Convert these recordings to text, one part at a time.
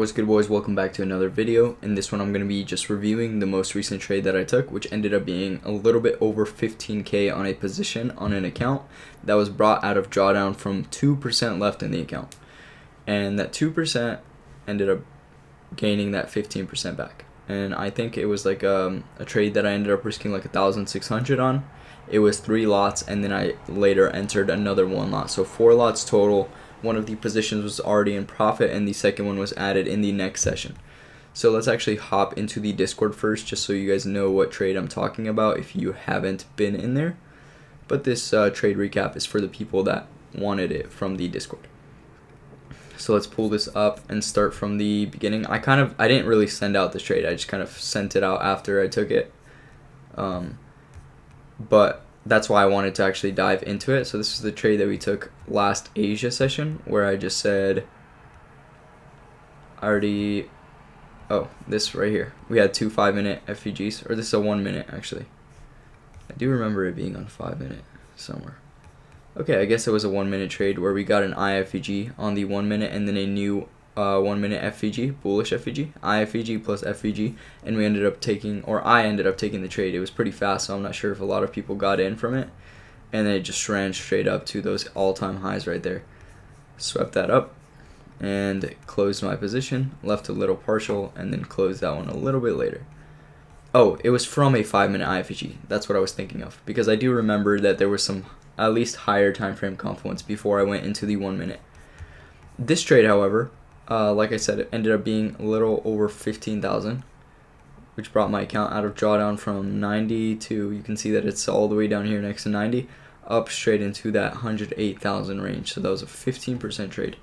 What's good, boys? Welcome back to another video. In this one I'm going to be just reviewing the most recent trade that I took, which ended up being a little bit over 15k on a position on an account that was brought out of drawdown from 2% left in the account, and that 2% ended up gaining that 15% back. And I think it was like a trade that I ended up risking like 1,600 on. It was 3 lots, and then I later entered another 1 lot, so 4 lots total. One of the positions was already in profit, and the second one was added in the next session. So let's actually hop into the Discord first, just so you guys know what trade I'm talking about if you haven't been in there. But this trade recap is for the people that wanted it from the Discord. So let's pull this up and start from the beginning. I didn't really send out this trade. I just kind of sent it out after I took it. But that's why I wanted to actually dive into it. So this is the trade that we took last Asia session, where I just said, this right here. We had 2 5-minute FVGs, or this is a 1 minute actually. I do remember it being on 5 minute somewhere. Okay, I guess it was a 1 minute trade where we got an IFVG on the 1 minute and then a new 1 minute FVG, bullish FVG, IFVG plus FVG, and we ended up taking, or I ended up taking the trade. It was pretty fast, so I'm not sure if a lot of people got in from it, and then it just ran straight up to those all-time highs right there. Swept that up and closed my position, left a little partial, and then closed that one a little bit later. Oh, it was from a 5 minute IFVG. That's what I was thinking of, because I do remember that there was some at least higher time frame confluence before I went into the 1 minute. This trade, however, like I said, it ended up being a little over 15,000, which brought my account out of drawdown from 90 to, you can see that it's all the way down here next to 90, up straight into that 108,000 range. So that was a 15% trade.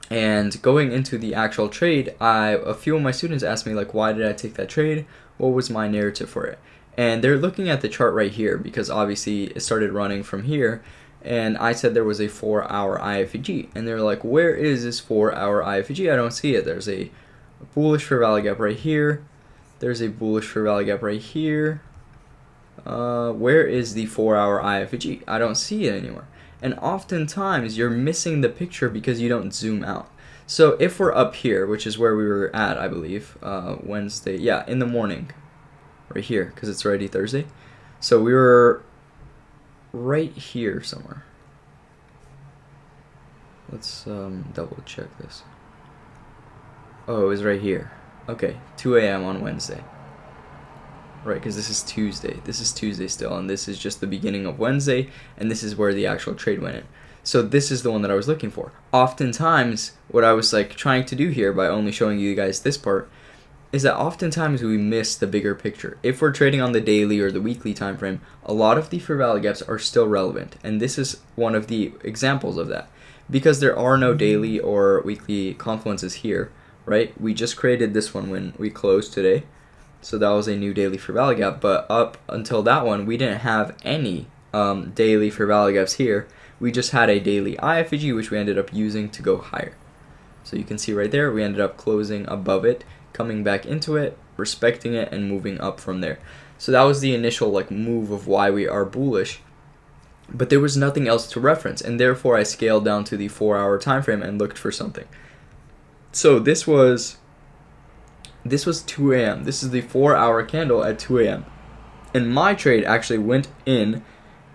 And going into the actual trade, a few of my students asked me, like, why did I take that trade? What was my narrative for it? And they're looking at the chart right here, because obviously it started running from here. And I said there was a 4-hour IFVG, and they're like, where is this 4-hour IFVG? I don't see it. There's a bullish fair value gap right here. There's a bullish fair value gap right here. Where is the 4-hour IFVG? I don't see it anywhere. And oftentimes you're missing the picture because you don't zoom out. So if we're up here, which is where we were at, I believe, Wednesday, yeah, in the morning, right here, because it's already Thursday. So we were right here somewhere. Let's double check this. Oh, it was right here. Okay, 2 a.m. on Wednesday. Right, because this is Tuesday. This is Tuesday still, and this is just the beginning of Wednesday, and this is where the actual trade went in. So this is the one that I was looking for. Oftentimes, what I was like trying to do here by only showing you guys this part is that oftentimes we miss the bigger picture. If we're trading on the daily or the weekly time frame, a lot of the fair value gaps are still relevant, and this is one of the examples of that, because there are no daily or weekly confluences here, right? We just created this one when we closed today, so that was a new daily fair value gap, but up until that one we didn't have any daily fair value gaps here. We just had a daily IFVG, which we ended up using to go higher. So you can see right there, we ended up closing above it, coming back into it, respecting it, and moving up from there. So that was the initial like move of why we are bullish, but there was nothing else to reference, and therefore I scaled down to the 4-hour time frame and looked for something. So this was 2 a.m. This is the 4-hour candle at 2 a.m. and my trade actually went in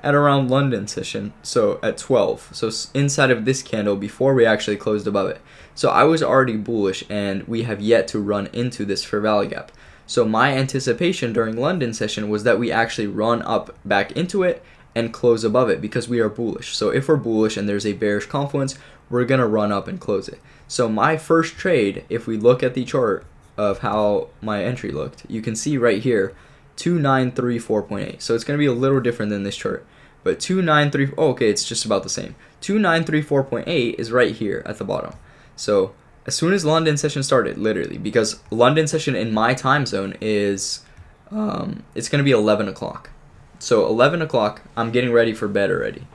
at around London session, so at 12, so inside of this candle before we actually closed above it. So I was already bullish, and we have yet to run into this fair value gap. So my anticipation during London session was that we actually run up back into it and close above it, because we are bullish. So if we're bullish and there's a bearish confluence, we're gonna run up and close it. So my first trade, if we look at the chart of how my entry looked, you can see right here 2934.8. So it's going to be a little different than this chart, but 293, oh, okay, it's just about the same. 2934.8 is right here at the bottom. So as soon as London session started, literally, because London session in my time zone is it's going to be 11 o'clock. So 11 o'clock, I'm getting ready for bed already,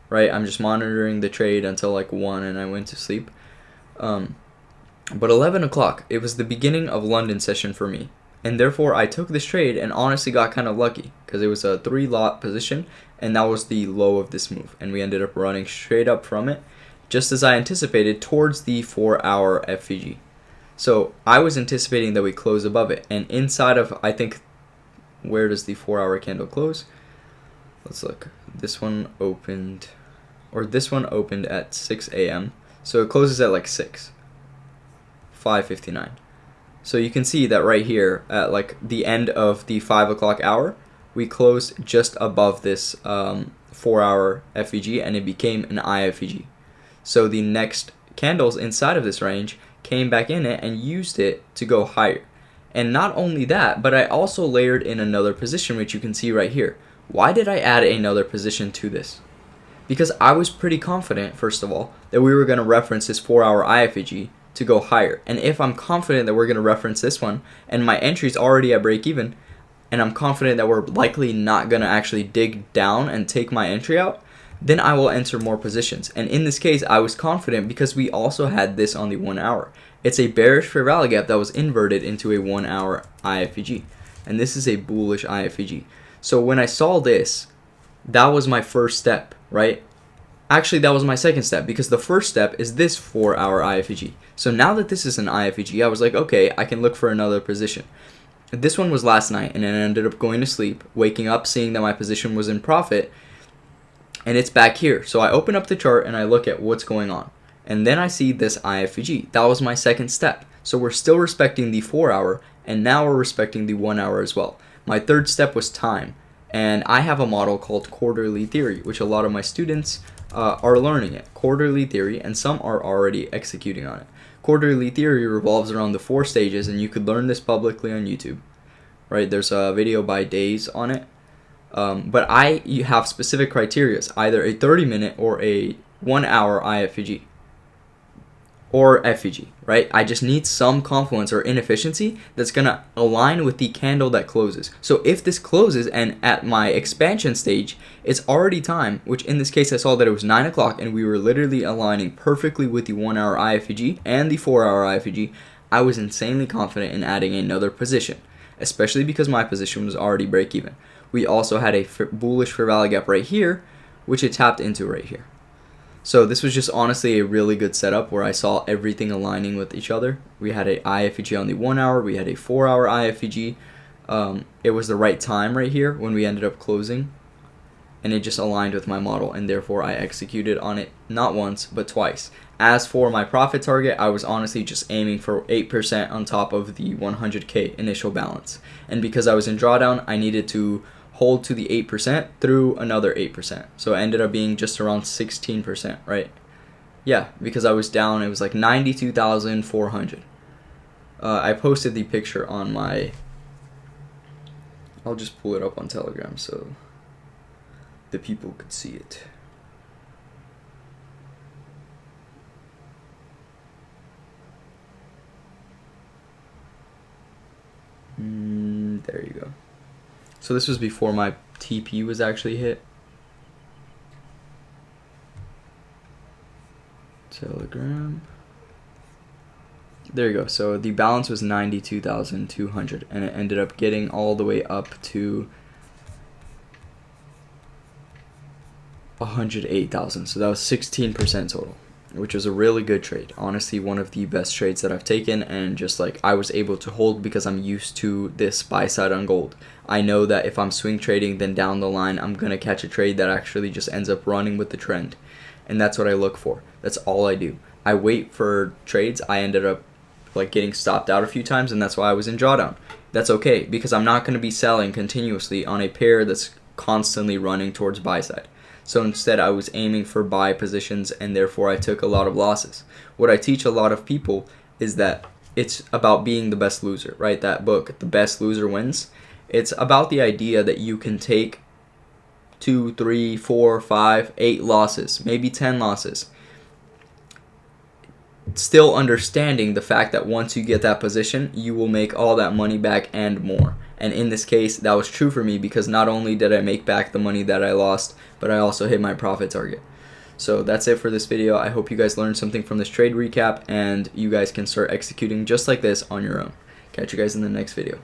right? I'm just monitoring the trade until like 1, and I went to sleep. But 11 o'clock, it was the beginning of London session for me. And therefore, I took this trade and honestly got kind of lucky, because it was a 3-lot position, and that was the low of this move. And we ended up running straight up from it. just as I anticipated, towards the 4-hour FVG. So I was anticipating that we close above it, and inside of, I think, where does the 4-hour candle close? Let's look. This one opened at 6 a.m. So it closes at like 5:59. So you can see that right here at like the end of the 5 o'clock hour, we closed just above this 4-hour FVG, and it became an IFVG. So the next candles inside of this range came back in it and used it to go higher. And not only that, but I also layered in another position, which you can see right here. Why did I add another position to this? Because I was pretty confident, first of all, that we were going to reference this 4-hour IFVG to go higher. And if I'm confident that we're going to reference this one, and my entry's already at break even, and I'm confident that we're likely not going to actually dig down and take my entry out, then I will enter more positions. And in this case, I was confident because we also had this on the 1 hour. It's a bearish fair value gap that was inverted into a 1-hour IFVG. And this is a bullish IFVG. So when I saw this, that was my first step, right? Actually, that was my second step, because the first step is this 4-hour IFVG. So now that this is an IFVG, I was like, okay, I can look for another position. This one was last night, and then I ended up going to sleep, waking up, seeing that my position was in profit, and it's back here. So I open up the chart and I look at what's going on. And then I see this IFVG. That was my second step. So we're still respecting the 4-hour, and now we're respecting the 1 hour as well. My third step was time. And I have a model called quarterly theory, which a lot of my students are learning it. Quarterly theory, and some are already executing on it. Quarterly theory revolves around the 4 stages, and you could learn this publicly on YouTube. Right? There's a video by Days on it. But you have specific criteria, either a 30-minute or a 1-hour IFVG or FVG, right? I just need some confluence or inefficiency that's going to align with the candle that closes. So if this closes and at my expansion stage, it's already time, which in this case I saw that it was 9 o'clock and we were literally aligning perfectly with the 1-hour IFVG and the 4-hour IFVG, I was insanely confident in adding another position, especially because my position was already break even. We also had a bullish fair value gap right here, which it tapped into right here. So this was just honestly a really good setup where I saw everything aligning with each other. We had a IFVG on the 1 hour, we had a 4-hour IFVG. It was the right time right here when we ended up closing, and it just aligned with my model, and therefore I executed on it not once but twice. As for my profit target, I was honestly just aiming for 8% on top of the 100K initial balance. And because I was in drawdown, I needed to hold to the 8% through another 8%. So it ended up being just around 16%, right? Yeah, because I was down, it was like 92,400. I posted the picture on my, I'll just pull it up on Telegram so the people could see it. There you go. So this was before my TP was actually hit. Telegram. There you go. So the balance was 92,200, and it ended up getting all the way up to 108,000. So that was 16% total, which was a really good trade. Honestly, one of the best trades that I've taken, and just like I was able to hold because I'm used to this buy side on gold. I know that if I'm swing trading, then down the line I'm going to catch a trade that actually just ends up running with the trend. And that's what I look for. That's all I do. I wait for trades. I ended up like getting stopped out a few times, and that's why I was in drawdown. That's okay, because I'm not going to be selling continuously on a pair that's constantly running towards buy side. So instead I was aiming for buy positions, and therefore I took a lot of losses. What I teach a lot of people is that it's about being the best loser, right? That book, The Best Loser Wins. It's about the idea that you can take 2, 3, 4, 5, 8 losses, maybe 10 losses. Still understanding the fact that once you get that position, you will make all that money back and more. And in this case, that was true for me, because not only did I make back the money that I lost, but I also hit my profit target. So that's it for this video. I hope you guys learned something from this trade recap, and you guys can start executing just like this on your own. Catch you guys in the next video.